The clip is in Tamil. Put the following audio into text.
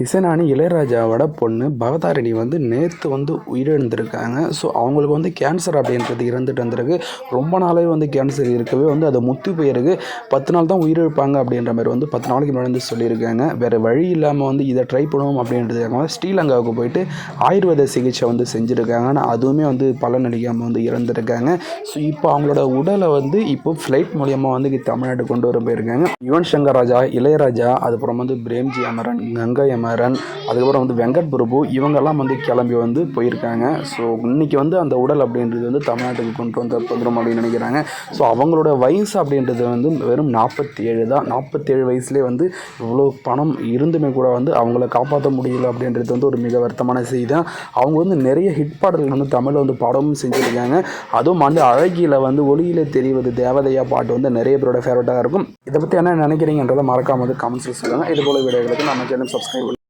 இசைஞானி இளையராஜாவோட பொண்ணு பவதாரணி வந்து நேற்று வந்து உயிரிழந்திருக்காங்க. ஸோ அவங்களுக்கு வந்து கேன்சர் அப்படின்றது இறந்துட்டு வந்திருக்கு. ரொம்ப நாளாகவே வந்து கேன்சர் இருக்கவே வந்து அது முத்தி போயிருக்கு. 10 நாள் தான் உயிரிழப்பாங்க அப்படின்ற மாதிரி வந்து 10 நாளைக்கு முன்னாடி வந்து சொல்லியிருக்காங்க. வேறு வழி இல்லாமல் வந்து இதை ட்ரை பண்ணுவோம் அப்படின்றதுக்காக ஸ்ரீலங்காவுக்கு போயிட்டு ஆயுர்வேத சிகிச்சை வந்து செஞ்சுருக்காங்க. ஆனால் அதுவுமே வந்து பலன் அளிக்காமல் வந்து இறந்துருக்காங்க. ஸோ இப்போ அவங்களோட உடலை வந்து இப்போ ஃப்ளைட் மூலியமாக வந்து தமிழ்நாடு கொண்டு வர போயிருக்காங்க. யுவன் சங்கர் ராஜா, இளையராஜா, அதுக்கப்புறம் வந்து பிரேம்ஜி அமரன், கங்கை அமரன், அதுக்கப்புறம் வந்து வெங்கட் பிரபு இவங்கெல்லாம் வந்து கிளம்பி வந்து போயிருக்காங்க. ஸோ இன்றைக்கி வந்து அந்த உடல் அப்படின்றது வந்து தமிழ்நாட்டுக்கு வந்துடும் அப்படின்னு நினைக்கிறாங்க. ஸோ அவங்களோட வயசு அப்படின்றது வந்து வெறும் 47 தான். 47 வயசுலேயே வந்து இவ்வளோ பணம் இருந்துமே கூட வந்து அவங்கள காப்பாற்ற முடியல அப்படின்றது வந்து ஒரு மிக வருத்தமான செய்தி தான். அவங்க வந்து நிறைய ஹிட் பாடல்கள் வந்து தமிழில் வந்து படமும் செஞ்சுருக்காங்க. அதுவும் வந்து அழகியில் வந்து ஒளியிலே தெரிவது தேவதையா பாட்டு வந்து நிறைய பேரோட ஃபேவரட்டாக இருக்கும். இதை பற்றி என்ன நினைக்கிறீங்கன்றதை மறக்காம வந்து கமெண்ட்ஸில் சொல்லுங்கள். இது போல வீடியோகளுக்கு நம்ம சேனல் சப்ஸ்கிரைப்